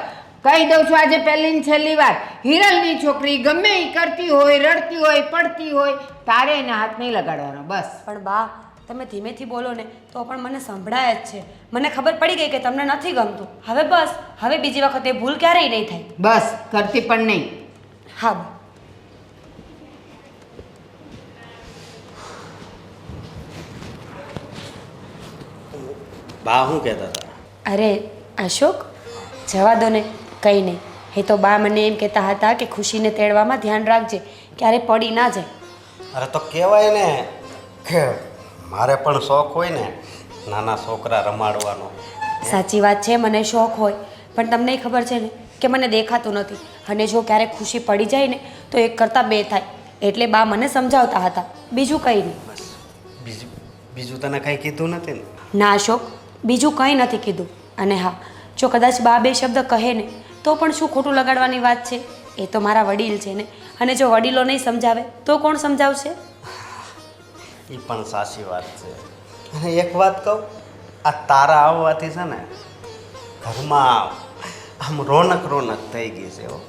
કહી દઉં છું આજે પહેલી ને છેલ્લી વાર, હિરલની છોકરી ગમે એ કરતી હોય, રડતી હોય, પડતી હોય, તારે એને હાથ નહીં લગાડવાનો બસ. પણ બા તમે ધીમેથી બોલો ને તો પણ મને સંભળાય જ છે. મને ખબર પડી ગઈ કે તમને નથી ગમતું. હવે બસ, હવે બીજી વખત એ ભૂલ ક્યારેય નહીં થાય. બસ કરતી પણ નહીં. હા બા. બા શું કહેતા હતા? અરે અશોક, જવા દો ને, કંઈ નહીં. એ તો બા મને એમ કહેતા હતા કે ખુશીને તેડવામાં ધ્યાન રાખજે, ક્યારે પડી ના જાય. અરે તો કહેવાય ને કે મારે પણ શોખ હોય ને નાના છોકરા રમાડવાનો. સાચી વાત છે, મને શોખ હોય, પણ તમને ખબર છે ને કે મને દેખાતું નથી. અને જો ક્યારેક ખુશી પડી જાય ને તો એક કરતાં બે થાય. એટલે બા મને સમજાવતા હતા, બીજું કંઈ નહીં. બસ બીજું બીજું તને કંઈ કીધું નથી ને? ના અશોક, બીજું કંઈ નથી કીધું. અને હા, જો કદાચ બા બે શબ્દ કહે ને તો પણ શું ખોટું લગાડવાની વાત છે? એ તો મારા વડીલ છે ને, અને જો વડીલો નહીં સમજાવે તો કોણ સમજાવશે? એ પણ સાચી વાત છે. અને એક વાત કહું, આ તારા આવવાથી છે ને ઘરમાં આમ રોનક રોનક થઈ ગઈ છે. હો,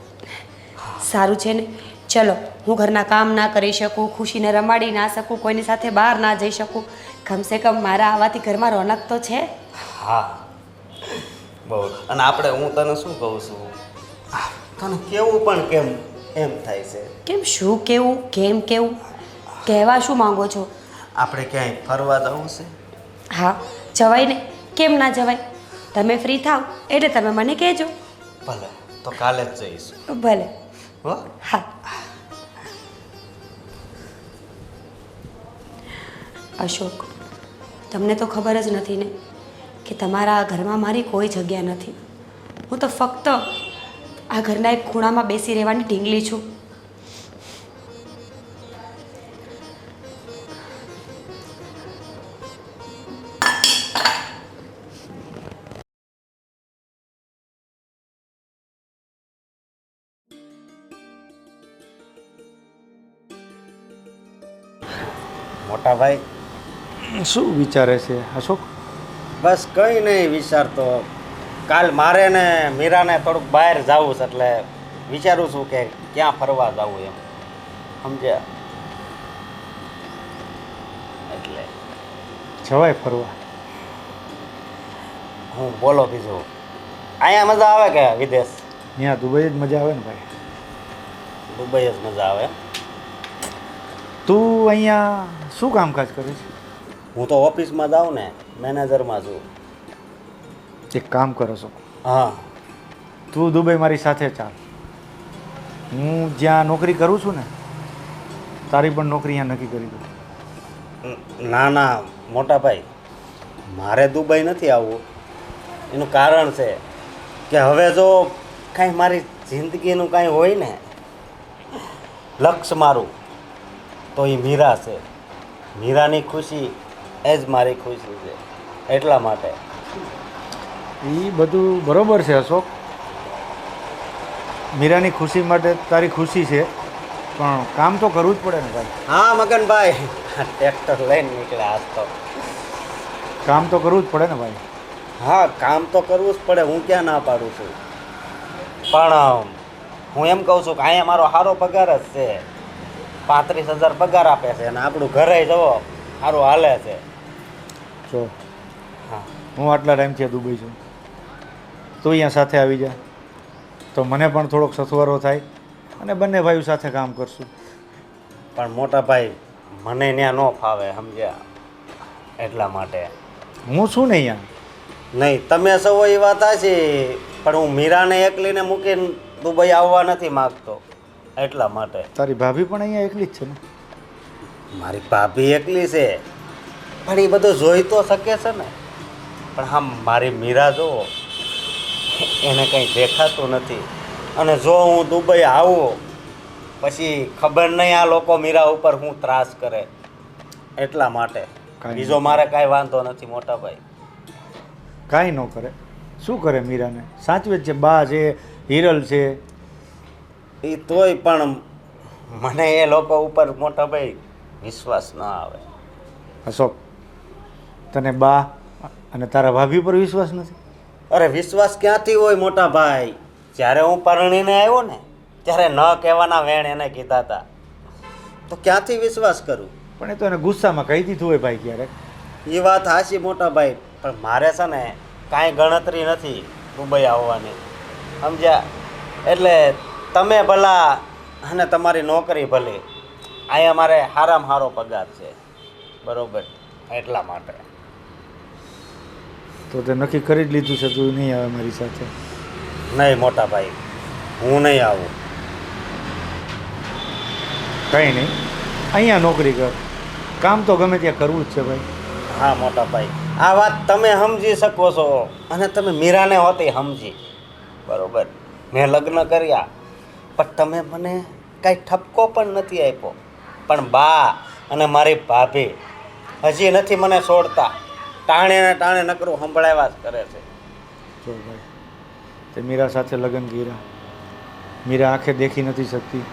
સારું છે ને. ચલો, હું ઘરના કામ ના કરી શકું, ખુશીને રમાડી ના શકું, કોઈની સાથે બહાર ના જઈ શકું, કમસે કમ મારા આવવાથી ઘરમાં રોનક તો છે. હા બહુ. અને આપણે, હું તને શું કહું છું, તને કેવું પણ કેમ એમ થાય છે. કેમ? શું કેવું? કેમ કેવું? કહેવા શું માંગો છો? આપણે ક્યાંય ફરવા જવું છે? હા જવાય ને, કેમ ના જવાય? તમે ફ્રી થાવ એટલે તમે મને કહેજો. ભલે, તો કાલે જ જઈશું. ભલે. હો. હા. અશોક, તમને તો ખબર જ નથી ને કે તમારા ઘરમાં મારી કોઈ જગ્યા નથી. હું તો ફક્ત આ ઘરના એક ખૂણામાં બેસી રહેવાની ઢીંગલી છું. મોટા ભાઈ શું વિચારે છે અશોક? બસ કંઈ નહીં વિચારતો. કાલ મારે ને મીરાને થોડુંક બહાર જવું છે, એટલે વિચારું છું કે ક્યાં ફરવા જવું એમ. સમજ્યા? એટલે જવાય ફરવા. હું બોલો બીજું, અહીંયા મજા આવે કે વિદેશ? અહીંયા દુબઈ જ મજા આવે ને ભાઈ. દુબઈ જ મજા આવે. તું અહીંયા શું કામકાજ કરે છે? હું તો ઓફિસમાં જાઉં ને, મેનેજરમાં છું. એક કામ કરો છો, હા. તું દુબઈ મારી સાથે ચાલ. હું જ્યાં નોકરી કરું છું ને, તારી પણ નોકરી અહીંયા નક્કી કરી દઉં. ના ના મોટા ભાઈ, મારે દુબઈ નથી આવવું. એનું કારણ છે કે હવે જો કાંઈ મારી જિંદગીનું કાંઈ હોય ને, લક્ષ્ય મારું તો એ મીરા છે. મીરાની ખુશી એ જ મારી ખુશી છે. એટલા માટે. એ બધું બરોબર છે અશોક, મીરાની ખુશી માટે તારી ખુશી છે, પણ કામ તો કરવું જ પડે ને ભાઈ. હા મગનભાઈ, ટ્રેક્ટર લઈને નીકળ્યા આજ તો. કામ તો કરવું જ પડે ને ભાઈ. હા, કામ તો કરવું જ પડે, હું ક્યાં ના પાડું છું. પણ હું એમ કહું છું કે અહીંયા મારો સારો પગાર જ છે. 35,000 પગાર આપે છે અને આપણું ઘરે જવો સારું હાલે છે. જો હા, હું આટલા ટાઈમથી દુબઈ છું, તું અહીંયા સાથે આવી જા તો મને પણ થોડોક સથવારો થાય અને બંને ભાઈઓ સાથે કામ કરશું. પણ મોટા ભાઈ મને ત્યાં ન ફાવે, સમજ્યા? એટલા માટે. હું છું ને અહીંયા. નહીં, તમે સૌ એ વાત છે, પણ હું મીરાને એકલીને મૂકીને દુબઈ આવવા નથી માગતો. એટલા માટે. તારી ભાભી પણ અહીંયા એકલી જ છે ને? મારી ભાભી એકલી છે, પણ એ બધું જોઈ તો શકે છે ને. પણ હા મારી મીરા જો એને કંઈ દેખાતું નથી. અને જો હું દુબઈ આવું પછી ખબર નહીં આ લોકો મીરા ઉપર હું ત્રાસ કરે. એટલા માટે બીજો મારે કાંઈ વાંધો નથી મોટા ભાઈ. કાંઈ ન કરે. શું કરે મીરાને? સાચવે જ છે. બા છે, હિરલ છે. એ તોય પણ મને એ લોકો ઉપર મોટા ભાઈ વિશ્વાસ ના આવે. અશોક, તને બા અને તારા ભાભી પર વિશ્વાસ નથી? અરે વિશ્વાસ ક્યાંથી હોય મોટા ભાઈ? જ્યારે હું પરણીને આવ્યો ને ત્યારે ન કહેવાના વેણ એને કીધા હતા, તો ક્યાંથી વિશ્વાસ કરું? પણ એ તો એને ગુસ્સામાં કહી દીધું હોય ભાઈ ક્યારેક. એ વાત હાચી મોટા ભાઈ, પણ મારે છે ને કાંઈ ગણતરી નથી દુબઈ આવવાની, સમજ્યા? એટલે તમે ભલા અને તમારી નોકરી ભલી, અહીંયા મારે સારામાં સારો પગાર છે, બરોબર? એટલા માટે. તો તે નક્કી કરી જ લીધું છે તું નહીં આવે મારી સાથે? નહીં મોટા ભાઈ, હું નહીં આવું. કંઈ નહીં, અહીંયા નોકરી કર. કામ તો ગમે ત્યાં કરવું જ છે ભાઈ. હા મોટા ભાઈ, આ વાત તમે સમજી શકો છો અને તમે મીરાને હોતી સમજી, બરોબર? મેં લગ્ન કર્યા પણ તમે મને કાંઈ ઠપકો પણ નથી આપ્યો. પણ બા અને મારી ભાભી હજી નથી મને છોડતા. ટાણે ને ટાણે નકરું સંભળાવ્યા જ કરે છે. જો ભાઈ, તે મીરા સાથે લગ્ન કર્યા. મીરા આંખે દેખી નથી શકતી.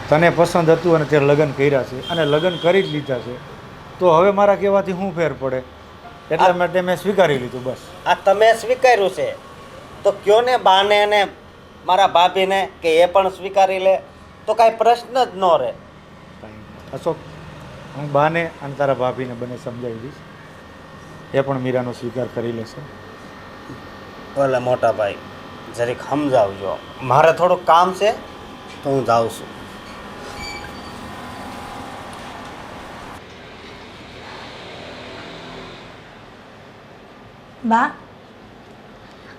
તને પસંદ હતું અને તે લગ્ન કર્યા છે અને લગ્ન કરી જ લીધા છે. તો હવે મારા કહેવાથી શું ફેર પડે? એટલા માટે મેં સ્વીકારી લીધું બસ. આ તમે સ્વીકાર્યું છે તો કયો ને બાને અને મારા ભાભીને કે એ પણ સ્વીકારી લે, તો કાંઈ પ્રશ્ન જ ન રહે. અશોક, હું બાને અને તારા ભાભીને બંને સમજાવી દઈશ. એ પણ મીરાનો સ્વીકાર કરી લેશે. ભલે મોટા ભાઈ, જરીક સમજાવજો. મારે થોડુંક કામ છે તો હું જાઉં છું. બા,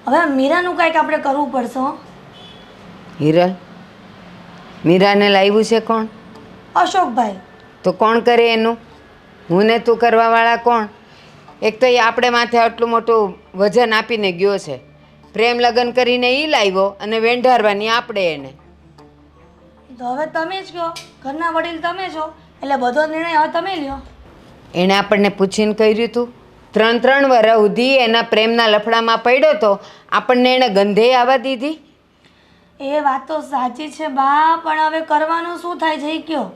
હવે મીરાનું કાંઈક આપણે કરવું પડશે હો. હિરલ, મીરાને લાવ્યું છે કોણ? અશોકભાઈ. તો કોણ કરે એનું? હું ને તું કરવાવાળા કોણ? એક તો એ આપણે માથે આટલું મોટું વજન આપીને ગયો છે. પ્રેમ લગ્ન કરીને એ લાવ્યો અને વેંઢારવાની આપણે એને. તો હવે તમે જ કહો, ઘરના વડીલ તમે છો, એટલે બધો નિર્ણય હવે તમે લ્યો. એણે આપણને પૂછીને કર્યું હતું? 3 વર્ષ સુધી એના પ્રેમના લફડામાં પડ્યો તો આપણને એણે ગંધે આવવા દીધી? એ વાત તો સાચી છે બા, પણ હવે કરવાનું શું થાય છે એ કયો?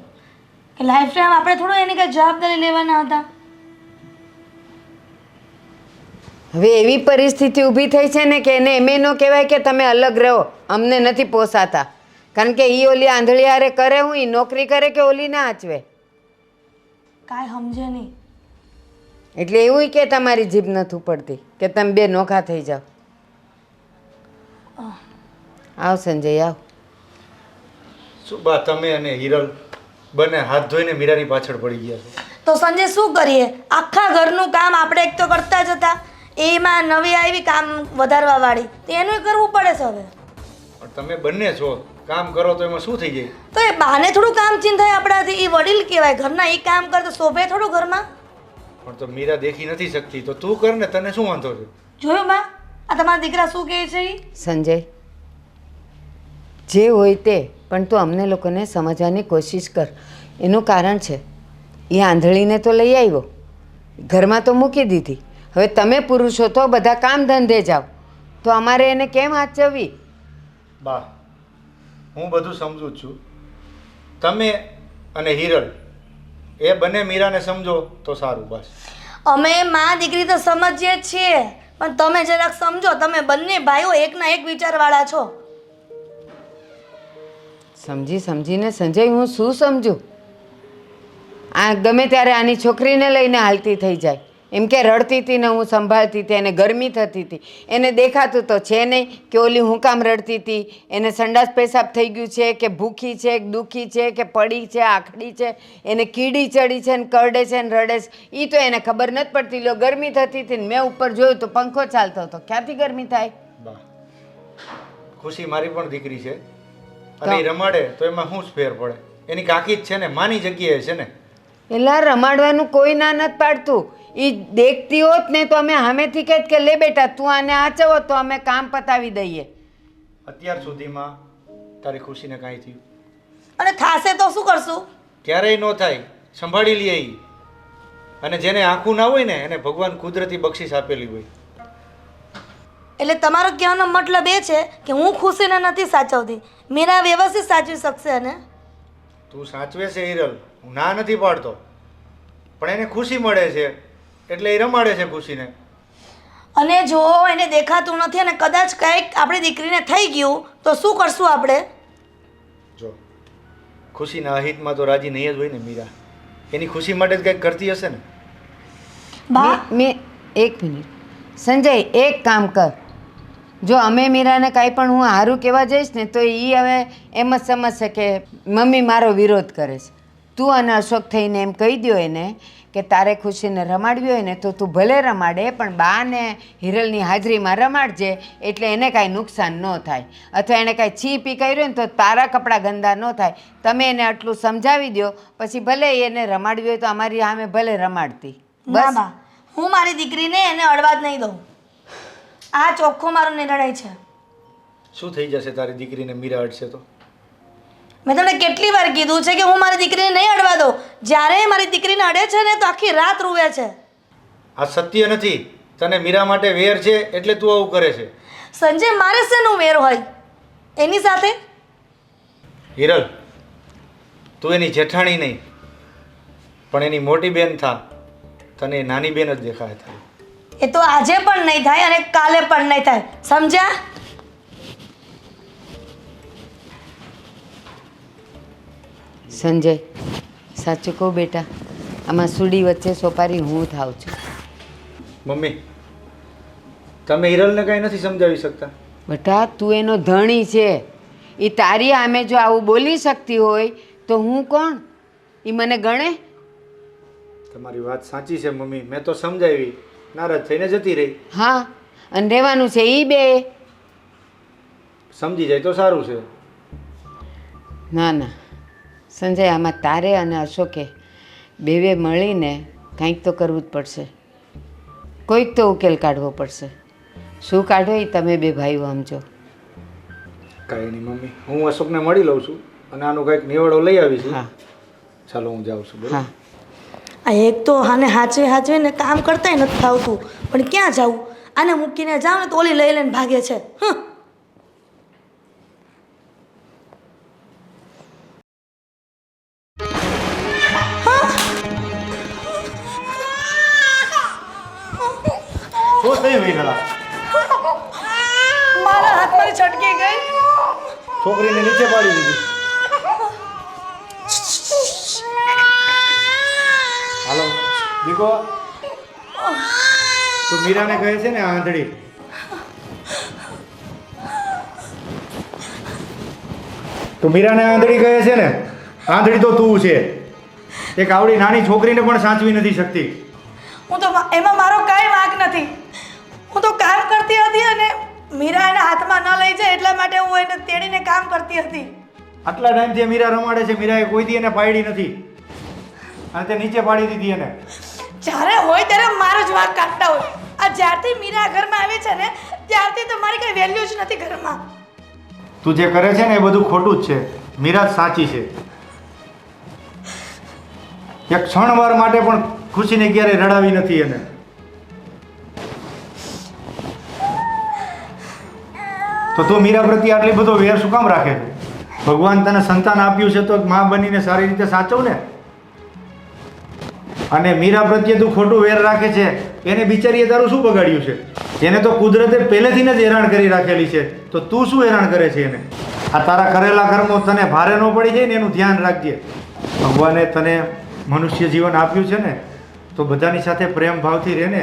કે લાઈફ ટાઈમ આપણે થોડું એની કંઈ જવાબદારી લેવાના હતા? હવે એવી પરિસ્થિતિ ઊભી થઈ છે ને કે એને એમ ન કહેવાય કે તમે અલગ રહો, અમને નથી પોસાતા. કારણ કે એ ઓલી આંધળી હારે કરે, હું એ નોકરી કરે કે ઓલી ના આચવે? કાંઈ સમજે નહીં. એટલે એવું કે તમારી જીભ નથી પડતી કે તમે બે નોખા થઈ જાઓ. આવ સંજય, આવ. શું બા, તમે અને હિરલ બંને હાથ ધોઈને મીરાની પાછળ પડી ગયા છો? તો સંજય શું કરીએ? આખા ઘરનું કામ આપણે એક તો કરતા જ હતા, એમાં નવી આવી કામ વધારવા વાળી, તો એનું કરવું પડે છે હવે. પણ તમે બંને છો, કામ કરો તો એમાં શું થઈ જાય? તો એ બાને થોડું કામ ચીન થાય આપણાથી. એ વડીલ કહેવાય, ઘરના એ કામ કરે તો શોભે થોડું ઘરમાં. પણ તો મીરા દેખી નથી શકતી, તો તું કર ને, તને શું વાંધો છે? જોયું બા, આ તમારા દીકરા શું કહે છે? સંજય, જે હોય તે, પણ તું અમને લોકોને સમજવાની કોશિશ કર. એનું કારણ છે, એ આંધળીને તો લઈ આવ્યો, ઘરમાં તો મૂકી દીધી. હવે તમે પુરુષો તો બધા કામ ધંધે જાઓ, તો અમારે એને કેમ આચવવી? બા, હું બધું સમજુ જ છું. તમે અને હિરલ એ બંને મીરાને સમજો તો સારું. બસ અમે માં દીકરી તો સમજીએ જ છીએ, પણ તમે જરાક સમજો. તમે બંને ભાઈઓ એકના એક વિચારવાળા છો. સમજીને સંજય હું શું સમજું? આ ગમે ત્યારે આની છોકરીને લઈને હાલતી થઈ જાય. એમ કે રડતી હતી ને હું સંભાળતી હતી, એને ગરમી થતી હતી, એને દેખાતું તો છે નહીં કે ઓલી હું કામ રડતી હતી, એને સંડાસ પેશાબ થઈ ગયું છે કે ભૂખી છે કે દુઃખી છે કે પડી છે આખડી છે, એને કીડી ચડી છે ને કરડે છે ને રડે છે, એ તો એને ખબર નથી પડતી. લો ગરમી થતી હતી ને મેં ઉપર જોયું તો પંખો ચાલતો હતો, ક્યાંથી ગરમી થાય? બા, ખુશી મારી પણ દીકરી છે અને એ રમાડે તો એમાં શું ફેર પડે? એની કાકી જ છે ને, માની જગ્યાએ છે ને. એલા રમાડવાનું કોઈ ના નથી પાડતું. એ દેખતી હોત ને તો અમે સામેથી કહેત કે લે બેટા તું આને આચવો તો અમે કામ પતાવી દઈએ. અત્યાર સુધીમાં તારી ખુશીને કાંઈ થયું? અને થાશે તો શું કરશું? ક્યારેય ન થાય, સંભાળી લઈએ ઈ. અને જેને આંખું ના હોય ને એને ભગવાન કુદરતી બક્ષિસ આપેલી હોય. એટલે તમારો કહેવાનો મતલબ એ છે કે હું ખુશીને નથી સાચવતી, મીરા વ્યવસ્થિત સાચવી શકશે. અને તું સાચવે છે હિરલ, હું ના નથી પાડતો, પણ એને ખુશી મળે છે એટલે એ રમાડે છે ખુશીને. અને જો એને દેખાતું નથી અને કદાચ કંઈક આપણી દીકરીને થઈ ગયું તો શું કરશું આપણે? જો ખુશીના અહિતમાં તો રાજી નહીં જ હોય ને મીરા. એની ખુશી માટે જ કંઈક કરતી હશે ને. બા મેં એક મિનિટ સંજય, એક કામ કર. જો અમે મીરાને કાંઈ પણ હું સારું કહેવા જઈશ ને તો એ હવે એમ જ સમજશે કે મમ્મી મારો વિરોધ કરે છે. તું અને અશોક થઈને એમ કહી દો એને કે તારે ખુશીને રમાડવી હોય ને તો તું ભલે રમાડે, પણ બા ને હિરલની હાજરીમાં રમાડજે, એટલે એને કાંઈ નુકસાન ન થાય. અથવા એને કાંઈ છી પી કર્યું હોય ને તો તારા કપડાં ગંદા ન થાય. તમે એને આટલું સમજાવી દો, પછી ભલે એને રમાડવી હોય તો અમારી સામે ભલે રમાડતી. ના બા, હું મારી દીકરીને એને અડવા જ નહીં દઉં. આ ચોખ્ખો મારો નિર્ણય છે. શું થઈ જશે તારી દીકરીને મીરા અડશે તો? મેં તમને કેટલી વાર કીધું છે કે હું મારી દીકરીને નહીં અડવા દઉં. જ્યારે મારી દીકરીને અડે છે ને તો આખી રાત રૂવે છે. આ સત્ય નથી. તને મીરા માટે વેર છે એટલે તું આવું કરે છે. સંજય, મારે શેનું વેર હોય એની સાથે? હિરલ, તું એની જેઠાણી નહીં પણ એની મોટી બેન થા. તને નાની બેન જ દેખાય થાય. એ તો આજે પણ નહીં થાય અને કાલે પણ નહીં થાય, સમજ્યા? સંજય, સાચું કહું બેટા, આમાં સુડી વચ્ચે સોપારી હું થાવ છું. મમ્મી, તમે હિરલને કાંઈ નથી સમજાવી શકતા? બેટા તું એનો ધણી છે. એ તારી આમે જો આવું બોલી શકતી હોય તો હું કોણ? એ મને ગણે? તમારી વાત સાચી છે મમ્મી, મેં તો સમજાવી, નારાજ થઈને જતી રહી. હા, અને રહેવાનું છે એ બે. સમજી જાય તો સારું છે. ના ના સંજય, આમાં તારે અને અશોકે બેવે મળીને કંઈક તો કરવું જ પડશે. કોઈક તો ઉકેલ કાઢવો પડશે. શું કાઢો એ તમે બે ભાઈઓ સમજો. કાંઈ નહીં મમ્મી, હું અશોકને મળી લઉં છું અને આનો કંઈક નિવાડો લઈ આવીશું. હા ચાલો હું જાઉં છું. હા. આ એક તો આને હાચવીને કામ કરતાંય નથી ફાવતું, પણ ક્યાં જાવું? આને મૂકીને જાવ ને તો ઓલી લઈ લઈને ભાગે છે. શું થયું હિરલા? મારા હાથમાં છટકી ગઈ. છોકરીને નીચે પાડી દીધી. હાલો દીકો, તું મીરાને કહે છે ને આંધળી? તું મીરાને આંધળી કહે છે ને? આંધળી તો તું છે. એક આવડી નાની છોકરીને પણ સાચવી નથી શકતી. હું તો એમાં મારો કાંઈ વાંક નથી. હું તો કામ કરતી હતી અને મીરા એના હાથમાં ન લઈ જાય એટલા માટે હું એને તેડીને કામ કરતી હતી. આટલા ટાઈમથી મીરા રમાડે છે, મીરાએ કોઈ દી એને પાડી નથી અને તે નીચે પાડી દીધી એને. જ્યારે હોય ત્યારે મારો જ વાંક કાઢતા હોય. આ જ્યારથી મીરા ઘરમાં આવી છે ને ત્યારથી તો મારી કઈ વેલ્યુ જ નથી ઘરમાં. તું જે કરે છે ને એ બધું ખોટું જ છે. મીરા જ સાચી છે. એક ક્ષણવાર માટે પણ ખુશીને ક્યારેય રડાવી નથી એને. તો તું મીરા પ્રત્યે આટલી બધો વેર શું કામ રાખે છે? ભગવાન તને સંતાન આપ્યું છે તો મા બનીને સારી રીતે સાચવ ને. અને મીરા પ્રત્યે તું ખોટું વેર રાખે છે, એને બિચારીએ તારું શું બગાડ્યું છે? એને તો કુદરતે પહેલેથી જ હેરાન કરી રાખેલી છે, તો તું શું હેરાન કરે છે એને? આ તારા કરેલા કર્મો તને ભારે ન પડી જાય ને એનું ધ્યાન રાખજે. ભગવાને તને મનુષ્ય જીવન આપ્યું છે ને તો બધાની સાથે પ્રેમ ભાવથી રહે ને.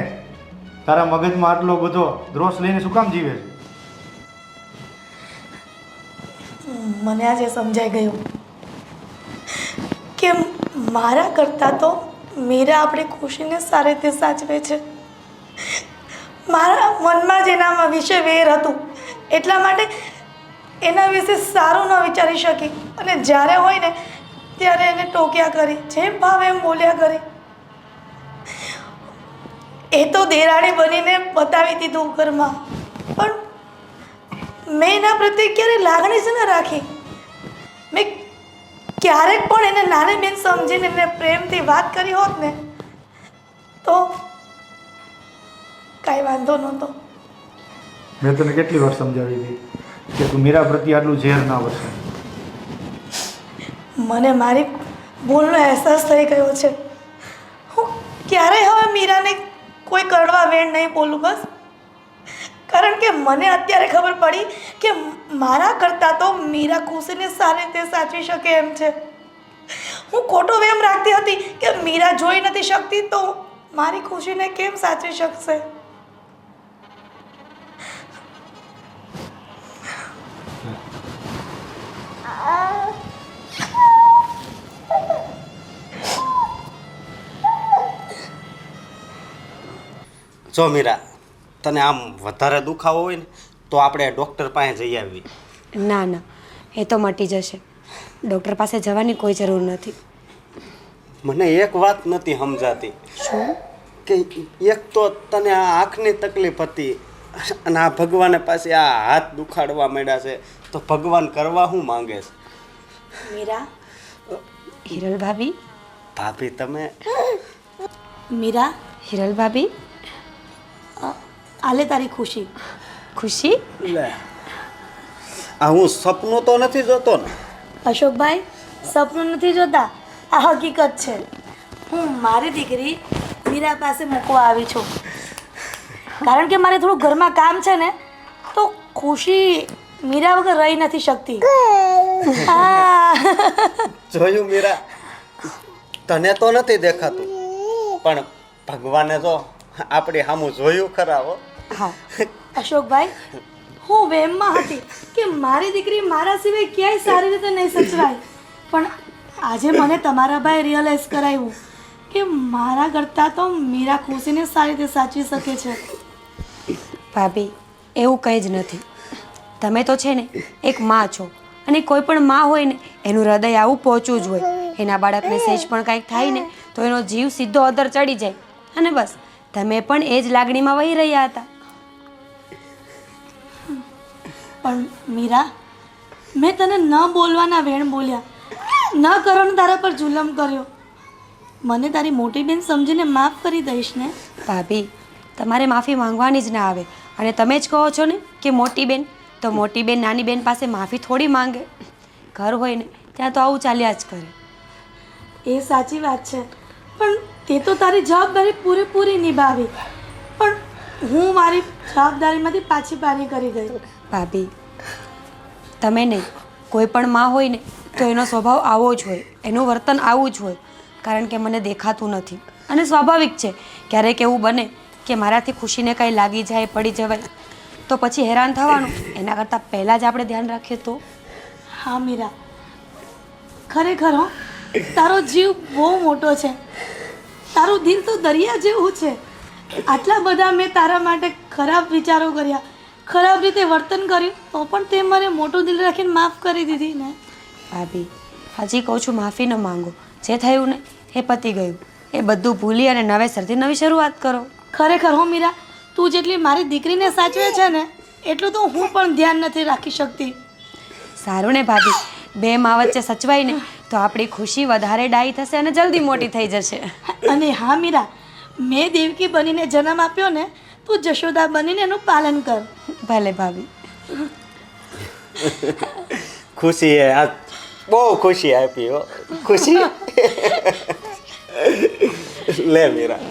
તારા મગજમાં આટલો બધો દ્રોષ લઈને શું કામ જીવે છે? મને આજે સમજાઈ ગયું કે મારા કરતાં તો મીરા આપણી ખુશીને સારી રીતે સાચવે છે. મારા મનમાં જેના વિશે વેર હતું એટલા માટે એના વિશે સારું ન વિચારી શકી અને જ્યારે હોય ને ત્યારે એને ટોક્યા કરી, જેમ ભાવે એમ બોલ્યા કરી. એ તો દેરાણી બનીને બતાવી દીધું ઘરમાં, પણ મેં એના પ્રત્યે ક્યારે લાગણી જ ન રાખી. મેં ક્યારેક પણ એને નાની બેન સમજીને એને પ્રેમથી વાત કરી હોત ને તો કાંઈ વાંધો નહોતો. મેં તને કેટલી વાર સમજાવી હતી કે તું મીરા પ્રત્યે આટલું ઝેર ના વરસે. મને મારી ભૂલનો અહેસાસ થઈ ગયો છે. હું ક્યારેય હવે મીરાને કોઈ કડવા વેણ નહીં બોલું બસ. કારણ કે મને અત્યારે ખબર પડી કે મારા કરતાં તો મીરા ખુશીને સારી રીતે સાચવી શકે એમ છે. હું ખોટો વેમ રાખતી હતી કે મીરા જોઈ નથી શકતી તો મારી ખુશીને કેમ સાચવી શકશે. જો મીરા, તને આમ વધારે દુખાવો હોય ને તો આપણે ડૉક્ટર પાસે જઈ આવી. ના ના, એ તો મટી જશે. ડૉક્ટર પાસે જવાની કોઈ જરૂર નથી. મને એક વાત નથી સમજાતી શું? કે એક તો તને આ આંખની તકલીફ હતી અને આ ભગવાને પાસે આ હાથ દુખાડવા માંડ્યા છે, તો ભગવાન કરવા શું માંગે છે? મીરા, હિરલ ભાભી. ભાભી તમે? મીરા, હિરલ ભાભી, આલે તારી ખુશી. ખુશી? લે, આ હું સપનું તો નથી જોતો ને? અશોકભાઈ, સપનું નથી જોતા, આ હકીકત છે. હું મારી દીકરી મીરા પાસે મૂકવા આવી છું કારણ કે મારે થોડું ઘરમાં કામ છે ને, તો ખુશી મીરા વગર રહી નથી શકતી. જોયું મીરા, તને તો નથી દેખાતું પણ ભગવાને તો આપણી સામું જોયું ખરા હો. હા. અશોકભાઈ, હું વહેમમાં હતી કે મારી દીકરી મારા સિવાય ક્યાંય સારી રીતે નહીં સચવાય, પણ આજે મને તમારા ભાઈ રિયલાઇઝ કરાવ્યું કે મારા કરતાં તો મીરા ખુશીને સારી રીતે સાચવી શકે છે. ભાભી, એવું કંઈ જ નથી. તમે તો છે ને એક માં છો, અને કોઈ પણ માં હોય ને એનું હૃદય આવું પહોંચવું જ હોય. એના બાળકને સહેજ પણ કાંઈક થાય ને તો એનો જીવ સીધો અદર ચડી જાય, અને બસ તમે પણ એ જ લાગણીમાં વહી રહ્યા હતા. પણ મીરા, મેં તને ન બોલવાના વેણ બોલ્યા, ન કરવાનો તારા પર જુલમ કર્યો. મને તારી મોટી બેન સમજીને માફ કરી દઈશ ને? ભાભી, તમારે માફી માંગવાની જ ના આવે. અને તમે જ કહો છો ને કે મોટી બેન, તો મોટી બેન નાની બેન પાસે માફી થોડી માંગે. ઘર હોય ને ત્યાં તો આવું ચાલ્યા જ કરે. એ સાચી વાત છે, પણ તે તો તારી જવાબદારી પૂરેપૂરી નિભાવી, પણ હું મારી જવાબદારીમાંથી પાછી પાની કરી ગઈ. ભાભી, તમે નહીં, કોઈ પણ માં હોય ને તો એનો સ્વભાવ આવો જ હોય, એનું વર્તન આવું જ હોય. કારણ કે મને દેખાતું નથી, અને સ્વાભાવિક છે ક્યારેક એવું બને કે મારાથી ખુશીને કાંઈ લાગી જાય, પડી જવાય, તો પછી હેરાન થવાનું. એના કરતાં પહેલાં જ આપણે ધ્યાન રાખીએ તો. હા મીરા, ખરેખર હો, તારો જીવ બહુ મોટો છે, તારું દિલ તો દરિયા જેવું છે. આટલા બધા મેં તારા માટે ખરાબ વિચારો કર્યા, ખરાબ રીતે વર્તન કર્યું, તો પણ તે મને મોટું દિલ રાખીને માફ કરી દીધી ને. ભાભી, હજી કહું છું, માફી ન માંગો. જે થયું ને એ પતી ગયું. એ બધું ભૂલી અને નવેસરથી નવી શરૂઆત કરો. ખરેખર હો મીરા, તું જેટલી મારી દીકરીને સાચવે છે ને એટલું તો હું પણ ધ્યાન નથી રાખી શકતી. સારું ને ભાભી, બે માં વચ્ચે સચવાય ને તો આપણી ખુશી વધારે ડાઈ થશે અને જલ્દી મોટી થઈ જશે. અને હા મીરા, મેં દેવકી બનીને જન્મ આપ્યો ને, તું જશોદા બનીને એનું પાલન કર. ભલે ભાભી. ખુશી આ બહુ ખુશી આપી હો. ખુશી લે મીરા.